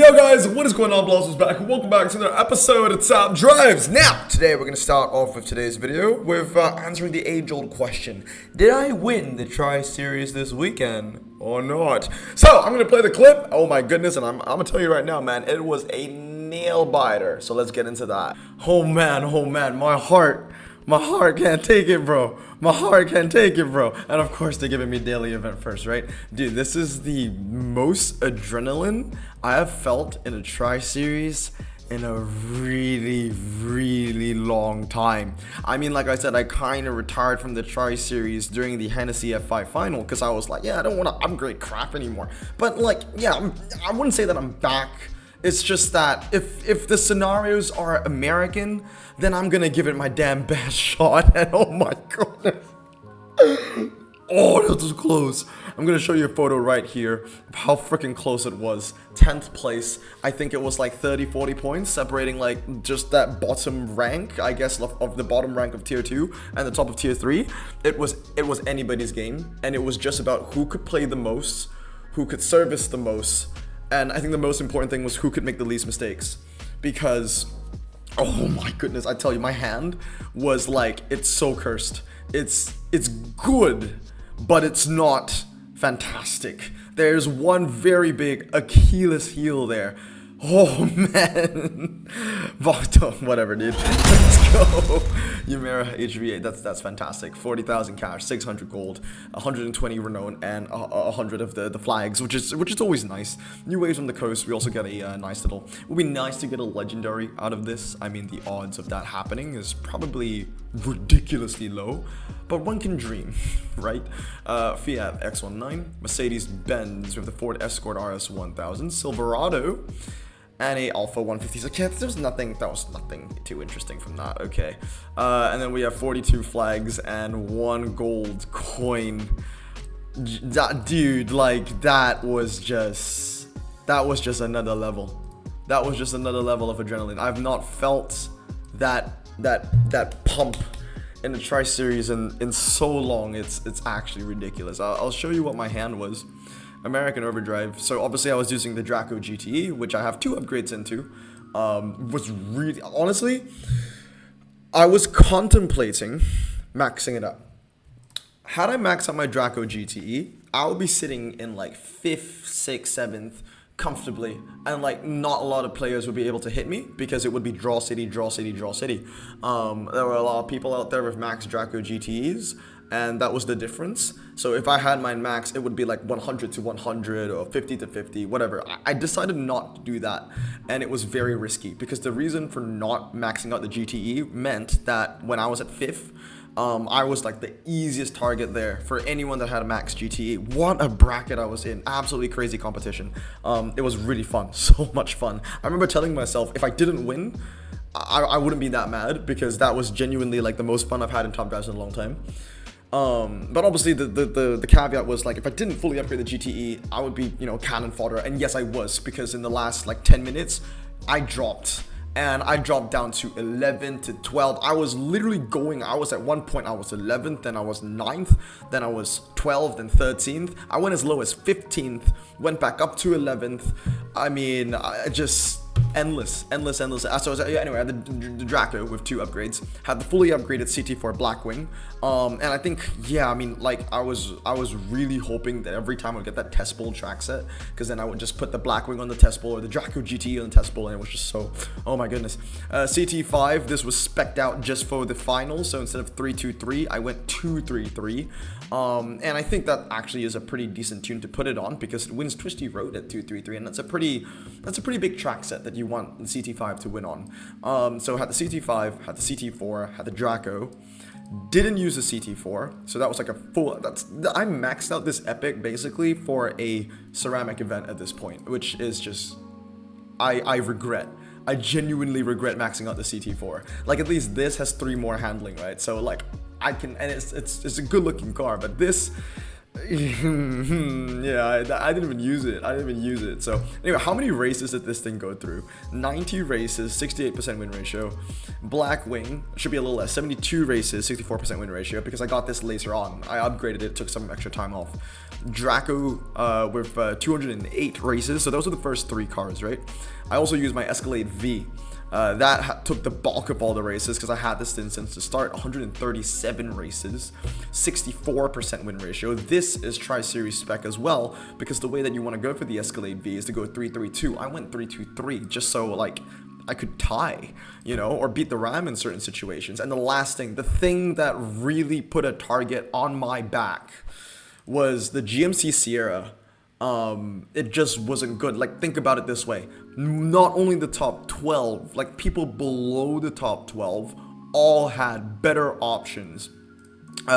Yo guys, what is going on? Blossoms back. Welcome back to another episode of Top Drives. Now, today we're going to start off with today's video with answering the age-old question. Did I win the Tri-Series this weekend or not? So, I'm going to play the clip. Oh my goodness, and I'm going to tell you right now, man, it was a nail-biter. So let's get into that. Oh man, my heart can't take it, bro. My heart can't take it, bro. And of course, they're giving me daily event first, right? Dude, this is the most adrenaline I have felt in a Tri-Series in a really long time. I mean, like I said, I kind of retired from the Tri-Series during the Hennessy F5 final because I was like, yeah, I don't want to upgrade crap anymore. But like, yeah, I wouldn't say that I'm back. It's just that if the scenarios are American, then I'm gonna give it my damn best shot. And oh my goodness. Oh, that was close. I'm gonna show you a photo right here of how freaking close it was. 10th place. I think it was like 30-40 points separating like just that bottom rank, I guess, of the bottom rank of tier 2 and the top of tier 3. It was anybody's game, and it was just about who could play the most, who could service the most. And I think the most important thing was who could make the least mistakes. Because, oh my goodness, I tell you, my hand was like, it's so cursed. It's good, but it's not fantastic. There's one very big Achilles heel there. Oh man. Whatever, dude. Let's go. Yumera HV8, that's fantastic. 40,000 cash, 600 gold, 120 renown, and 100 of the flags, which is always nice. New waves on the coast. We also get a nice little. It would be nice to get a legendary out of this. I mean, the odds of that happening is probably ridiculously low, but one can dream, right? Fiat X19, Mercedes-Benz with the Ford Escort RS 1000, Silverado, and a Alpha 150. Okay, there was nothing too interesting from that. Okay, and then we have 42 flags and 1 gold coin. Dude, like that was just another level. That was just another level of adrenaline. I've not felt that pump in the Tri-Series in so long. It's actually ridiculous. I'll show you what my hand was. American Overdrive. So obviously I was using the Draco GTE, which I have 2 upgrades into. Was really, honestly, I was contemplating maxing it up. Had I maxed out my Draco GTE, I would be sitting in like 5th, 6th, 7th comfortably, and like not a lot of players would be able to hit me because it would be draw city, draw city, draw city. There were a lot of people out there with max Draco GTEs, and that was the difference. So if I had mine max, it would be like 100 to 100 or 50 to 50, whatever. I decided not to do that, and it was very risky because the reason for not maxing out the GTE meant that when I was at 5th, I was like the easiest target there for anyone that had a max GTE. What a bracket I was in. Absolutely crazy competition. It was really fun. So much fun. I remember telling myself if I didn't win, I wouldn't be that mad because that was genuinely like the most fun I've had in Top Drives in a long time. But obviously the caveat was like if I didn't fully upgrade the GTE, I would be, you know, cannon fodder. And yes, I was, because in the last like 10 minutes, I dropped. And I dropped down to 11 to 12. I was literally going, I was at one point, I was 11th, then I was 9th, then I was 12th, then 13th. I went as low as 15th, went back up to 11th. I mean, I just endless. So anyway, I had the Draco with 2 upgrades, had the fully upgraded CT4 Blackwing, and I think, yeah, I mean, like I was really hoping that every time I would get that test bowl track set, because then I would just put the Blackwing on the test bowl or the Draco GT on the test bowl, and it was just so, oh my goodness. CT5, this was spec'd out just for the finals, so instead of 3-2-3, I went 2-3-3, and I think that actually is a pretty decent tune to put it on because it wins Twisty Road at 2-3-3, and that's a pretty big track set that you want the CT5 to win on. So I had the CT5, had the CT4, had the Draco, didn't use the CT4, so that was like a full, I maxed out this epic basically for a ceramic event at this point, which is just, I genuinely regret maxing out the CT4. Like at least this has 3 more handling, right? So like I can, and it's a good looking car, but this, yeah, I didn't even use it. So anyway, how many races did this thing go through? 90 races, 68% win ratio. Blackwing should be a little less, 72 races, 64% win ratio, because I got this later on. I upgraded it, took some extra time off. Draco with 208 races. So those are the first 3 cars, right? I also used my Escalade V. That took the bulk of all the races because I had this since the start. 137 races, 64% win ratio. This is Tri-Series spec as well, because the way that you want to go for the Escalade V is to go 3-3-2. I went 3-2-3 just so like I could tie, you know, or beat the Ram in certain situations. And the last thing, the thing that really put a target on my back was the GMC Sierra. It just wasn't good. Like, think about it this way. Not only the top 12, like people below the top 12 all had better options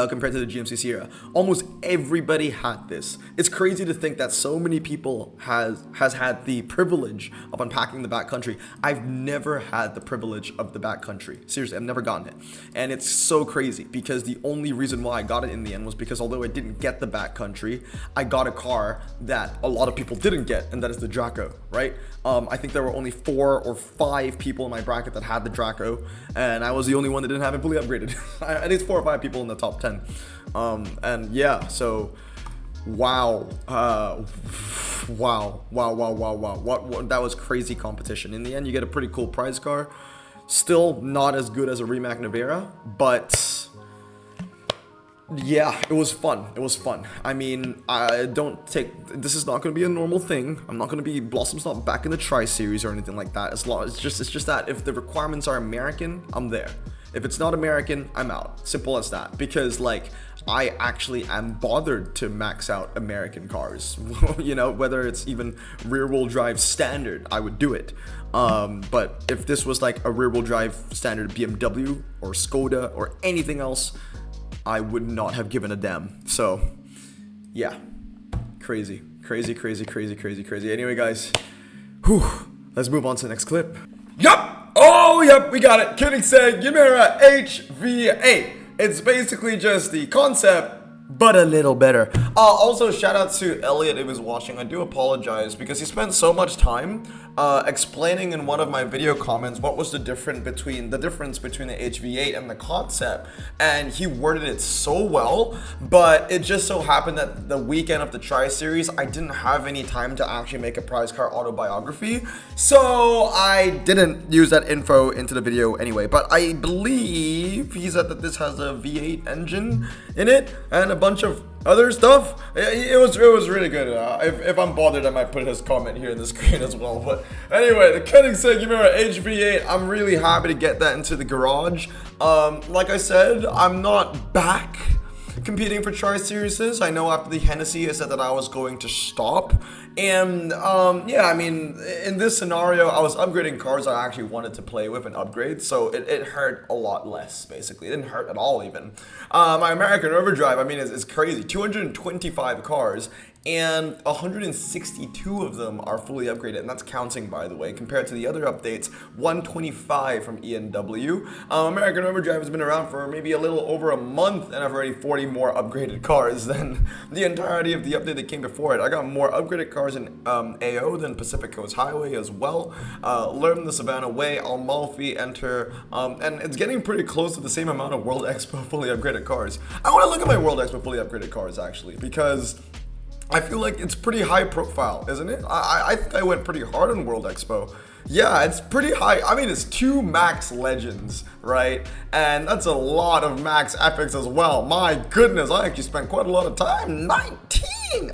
compared to the GMC Sierra. Almost everybody had this. It's crazy to think that so many people has had the privilege of unpacking the backcountry. I've never had the privilege of the backcountry. Seriously, I've never gotten it. And it's so crazy because the only reason why I got it in the end was because although I didn't get the backcountry, I got a car that a lot of people didn't get, and that is the Draco, right? I think there were only 4 or 5 people in my bracket that had the Draco, and I was the only one that didn't have it fully upgraded. At least 4 or 5 people in the top 10. And yeah, so wow. Wow. What that was crazy competition. In the end, you get a pretty cool prize car. Still not as good as a Rimac Nevera, but yeah, it was fun. It was fun. I mean, this is not going to be a normal thing. I'm not going to be, Blossom's not back in the Tri-Series or anything like that. It's just that if the requirements are American, I'm there. If it's not American, I'm out. Simple as that. Because like, I actually am bothered to max out American cars. You know, whether it's even rear-wheel drive standard, I would do it. But if this was like a rear-wheel drive standard BMW or Skoda or anything else, I would not have given a damn. So, yeah. Crazy. Anyway, guys. Let's move on to the next clip. Yup! Oh, yep, we got it. Koenigsegg Yamera HV8. It's basically just the concept, but a little better. Also, shout out to Elliot if he's watching. I do apologize because he spent so much time explaining in one of my video comments what was the difference between the HV8 and the concept, and he worded it so well. But it just so happened that the weekend of the Tri-Series, I didn't have any time to actually make a prize car autobiography, so I didn't use that info into the video anyway. But I believe he said that this has a V8 engine in it and a bunch of other stuff. It was really good. If I'm bothered, I might put his comment here in the screen as well. But anyway, the Koenigsegg Yamera HV8, I'm really happy to get that into the garage. Like I said, I'm not back competing for Tri-Series. I know after the Hennessy, I said that I was going to stop. And yeah, I mean, in this scenario, I was upgrading cars I actually wanted to play with and upgrade, so it hurt a lot less, basically. It didn't hurt at all, even. My American Overdrive, I mean, it's crazy. 225 cars, and 162 of them are fully upgraded, and that's counting, by the way, compared to the other updates. 125 from ENW. American Overdrive has been around for maybe a little over a month, and I've already 40 more upgraded cars than the entirety of the update that came before it. I got more upgraded cars in AO than Pacific Coast Highway as well. Learn the Savannah Way, Amalfi, Enter, and it's getting pretty close to the same amount of World Expo fully upgraded cars. I want to look at my World Expo fully upgraded cars, actually, because I feel like it's pretty high profile, isn't it? I think I went pretty hard on World Expo. Yeah, it's pretty high. I mean, it's 2 Max Legends, right? And that's a lot of Max Epics as well. My goodness, I actually spent quite a lot of time. 19!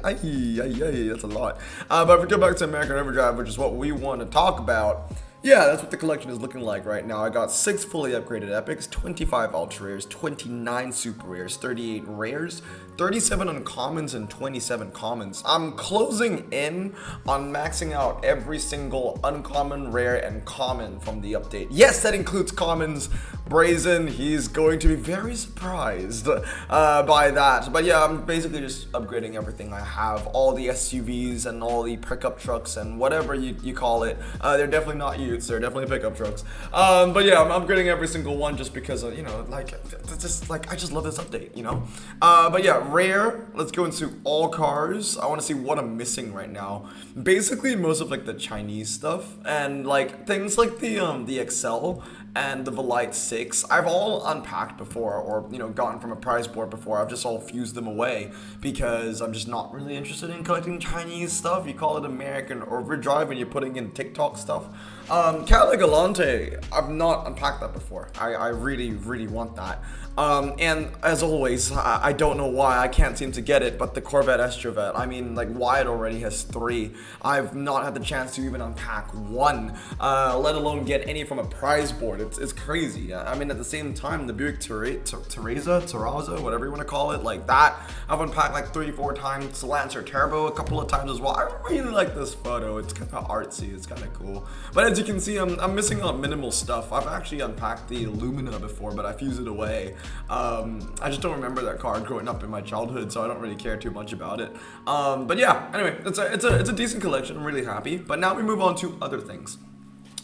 That's a lot. But if we go back to American Overdrive, which is what we want to talk about, yeah, that's what the collection is looking like right now. I got 6 fully upgraded epics, 25 ultra rares, 29 super rares, 38 rares, 37 uncommons, and 27 commons. I'm closing in on maxing out every single uncommon, rare, and common from the update. Yes, that includes commons. Brazen, he's going to be very surprised by that. But yeah, I'm basically just upgrading everything I have. All the SUVs and all the pickup trucks and whatever you call it. They're definitely not utes, they're definitely pickup trucks. But yeah, I'm upgrading every single one just because, you know, like, I just love this update, you know? But yeah, rare, let's go into all cars. I want to see what I'm missing right now. Basically, most of like the Chinese stuff and like things like the Excel and the Velite 6, I've all unpacked before, or, you know, gotten from a prize board before. I've just all fused them away because I'm just not really interested in collecting Chinese stuff. You call it American Overdrive and you're putting in TikTok stuff. Cadillac Galante, I've not unpacked that before. I really, really want that. And as always, I don't know why I can't seem to get it, but the Corvette Estravette, I mean, like, Wyatt already has 3. I've not had the chance to even unpack 1, let alone get any from a prize board. It's crazy. I mean, at the same time, the Buick Terrazzo, whatever you want to call it, like that, I've unpacked like 3-4 times. Lancer Turbo a couple of times as well. I really like this photo. It's kind of artsy. It's kind of cool. But as you can see, I'm missing out minimal stuff. I've actually unpacked the Illumina before, but I fused it away. I just don't remember that car growing up in my childhood, so I don't really care too much about it. But yeah, anyway, it's a decent collection. I'm really happy. But now we move on to other things.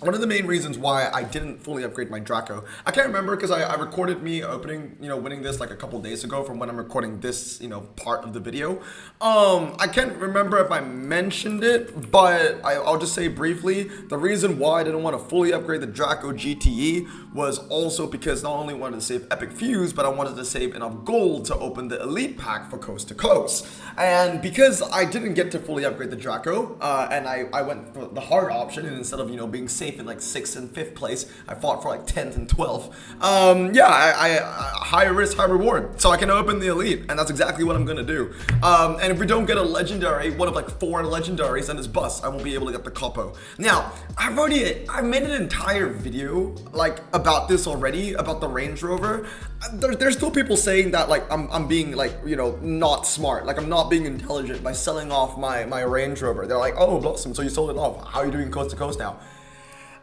One of the main reasons why I didn't fully upgrade my Draco, I can't remember because I recorded me opening, you know, winning this like a couple days ago from when I'm recording this, you know, part of the video. I can't remember if I mentioned it, but I'll just say briefly, the reason why I didn't want to fully upgrade the Draco GTE was also because not only wanted to save Epic Fuse, but I wanted to save enough gold to open the Elite Pack for Coast to Coast. And because I didn't get to fully upgrade the Draco, and I went for the hard option, and instead of, you know, being safe in like 6th and 5th place, I fought for like 10th and 12th. Yeah, I high risk, high reward, so I can open the Elite, and that's exactly what I'm gonna do. And if we don't get a legendary, one of like 4 legendaries, then it's bust. I won't be able to get the Capo. Now, I made an entire video like about this already, about the Range Rover. There's still people saying that like I'm being like, you know, not smart, like I'm not being intelligent by selling off my Range Rover. They're like, oh, Blossom, so you sold it off. How are you doing Coast to Coast now?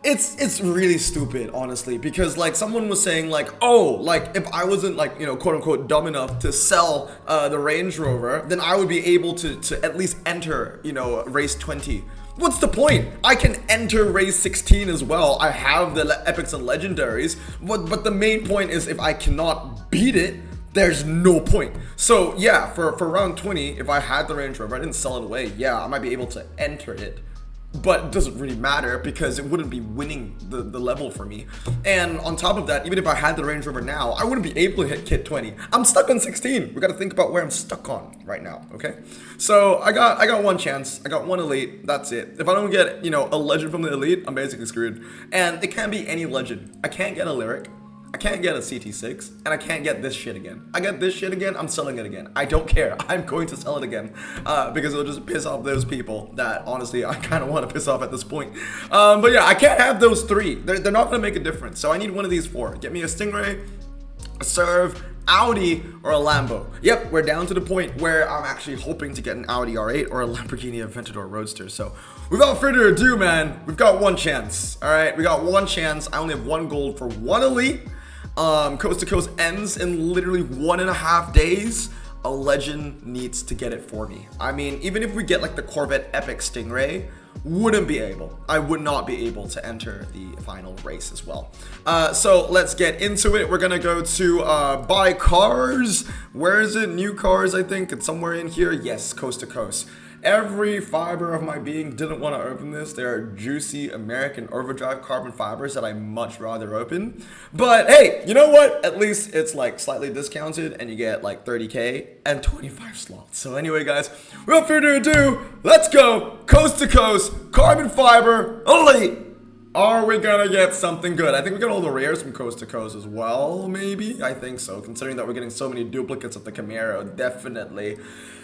It's really stupid, honestly, because like someone was saying like, oh, like if I wasn't like, you know, quote unquote dumb enough to sell the Range Rover, then I would be able to at least enter, you know, race 20. What's the point? I can enter race 16 as well. I have the epics and legendaries, but the main point is if I cannot beat it, there's no point. So yeah, for round 20, if I had the Range Rover, I didn't sell it away, yeah, I might be able to enter it. But it doesn't really matter because it wouldn't be winning the level for me. And on top of that, even if I had the Range Rover now, I wouldn't be able to hit Kit 20. I'm stuck on 16. We got to think about where I'm stuck on right now, okay? So I got 1 chance. I got 1 Elite. That's it. If I don't get, you know, a legend from the Elite, I'm basically screwed. And it can't be any legend. I can't get a Lyric. I can't get a CT6, and I can't get this shit again. I get this shit again, I'm selling it again. I don't care. I'm going to sell it again because it'll just piss off those people that, honestly, I kind of want to piss off at this point. But yeah, I can't have those 3. They're not going to make a difference. So I need one of these 4. Get me a Stingray, a Serve, Audi, or a Lambo. Yep, we're down to the point where I'm actually hoping to get an Audi R8 or a Lamborghini Aventador Roadster. So without further ado, man, we've got 1 chance. All right, we got 1 chance. I only have 1 gold for 1 Elite. Coast to Coast ends in literally 1.5 days. A legend needs to get it for me. I mean, even if we get like the Corvette Epic Stingray, I would not be able to enter the final race as well. So let's get into it. We're gonna go to buy cars. Where is it? New cars, I think. It's somewhere in here. Yes, Coast to Coast. Every fiber of my being didn't want to open this. There are juicy American Overdrive carbon fibers that I much rather open. But hey, you know what? At least it's like slightly discounted and you get like 30K and 25 slots. So anyway, guys, without further ado, let's go. Coast to Coast, carbon fiber, Elite. Are we gonna get something good? I think we got all the rares from Coast to Coast as well, maybe? I think so, considering that we're getting so many duplicates of the Camaro, definitely.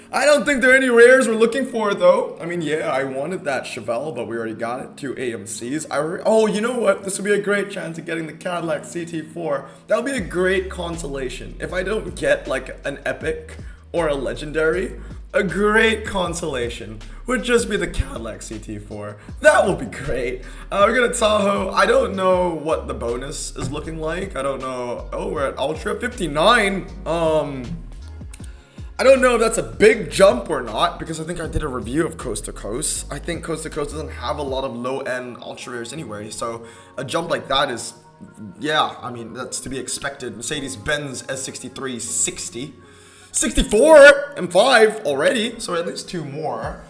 I don't think there are any rares we're looking for, though. I mean, yeah, I wanted that Chevelle, but we already got it. 2 AMCs. Oh, you know what? This would be a great chance of getting the Cadillac CT4. That would be a great consolation. If I don't get, like, an Epic or a Legendary, a great consolation would just be the Cadillac CT4. That will be great. We're gonna Tahoe. I don't know what the bonus is looking like. I don't know. Oh, we're at Ultra 59. I don't know if that's a big jump or not, because I think I did a review of Coast to Coast. I think Coast to Coast doesn't have a lot of low-end ultra rares anyway, so a jump like that is, yeah, I mean, that's to be expected. Mercedes-Benz S63 60. 64 M5 already, so at least 2 more.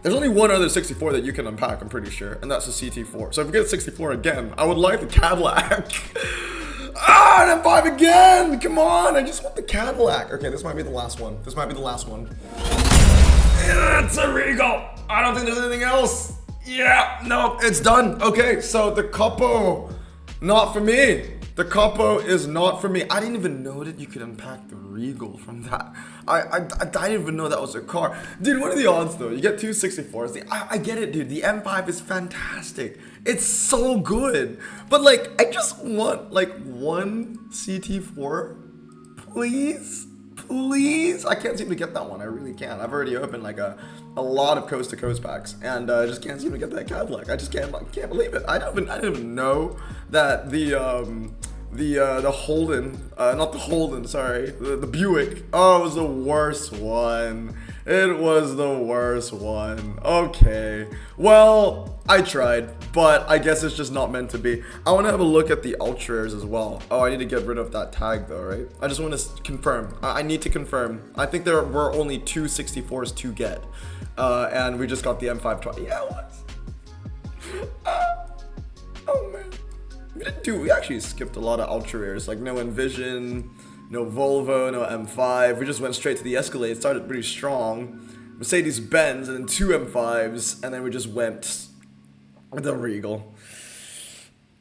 There's only one other 64 that you can unpack, I'm pretty sure, and that's the CT4. So if we get 64 again, I would like the Cadillac. And M5 again! Come on, I just want the Cadillac. Okay, this might be the last one. This might be the last one. It's a Regal. I don't think there's anything else. Yeah, no, it's done. Okay, so the Capo, not for me. The Capo is not for me. I didn't even know that you could unpack the Regal from that. I didn't even know that was a car. Dude, what are the odds though? You get two 64s. I get it, dude. The M5 is fantastic. It's so good. But like, I just want like one CT4, please. Please, I can't seem to get that one. I really can't. I've already opened like a lot of coast to coast packs, and I just can't seem to get that Cadillac. I just can't believe it. I didn't even know that the Holden, not the Holden, sorry, the Buick. Oh, it was the worst one. It was the worst one. Okay, well, I tried, but I guess it's just not meant to be. I want to have a look at the Ultra Airs as well. Oh, I need to get rid of that tag though, right? I just want to confirm. I need to confirm. I think there were only two 64s to get, and we just got the M520. Yeah, it was. Oh man. We actually skipped a lot of Ultra Airs, like no Envision, no Volvo, no M5. We just went straight to the Escalade, started pretty strong. Mercedes-Benz, and then two M5s, and then we just went with the Regal.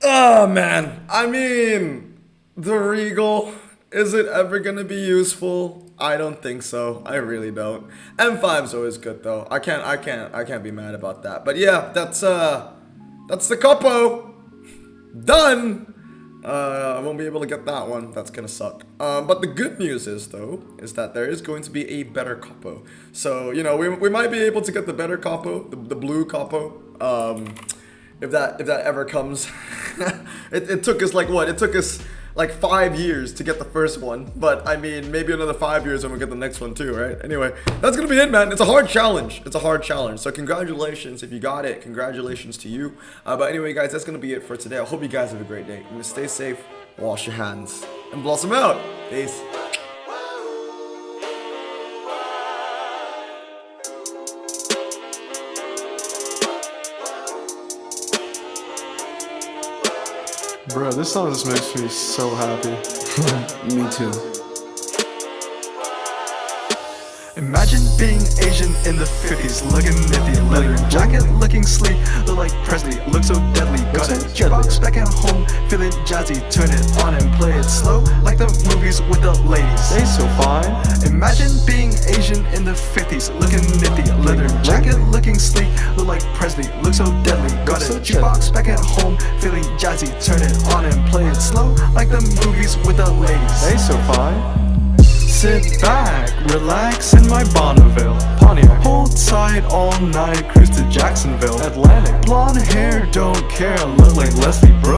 Oh man, I mean, the Regal, is it ever gonna be useful? I don't think so. I really don't. M5's always good though. I can't be mad about that. But yeah, that's the Capo. Done. I won't be able to get that one. That's gonna suck. But the good news is that there is going to be a better Capo. So, you know, we might be able to get the better Capo, the blue Capo. If that ever comes. it took us like what? It took us like 5 years to get the first one, but I mean, maybe another 5 years when we get the next one too, right? Anyway, that's gonna be it, man. It's a hard challenge. It's a hard challenge. So congratulations if you got it. Congratulations to you. But anyway, guys, that's gonna be it for today. I hope you guys have a great day. I'm gonna stay safe, wash your hands, and blossom out. Peace. Bro, this song just makes me so happy. Me too. Imagine being Asian in the 50s, looking nifty, leather jacket, looking sleek, look like Presley, look so deadly. Got a jukebox back at home, feeling jazzy, turn it on and play it slow, like the movies with the ladies. They so fine. Imagine being Asian in the 50s, looking nifty, leather jacket, looking sleek, look like Presley, look so deadly. Got a jukebox back at home, feeling jazzy, turn it on and play it slow, like the movies with the ladies. They so fine. Sit back, relax in my Bonneville Pontiac. Hold tight all night, cruise to Jacksonville Atlantic. Blonde hair, don't care, look like Leslie Bro.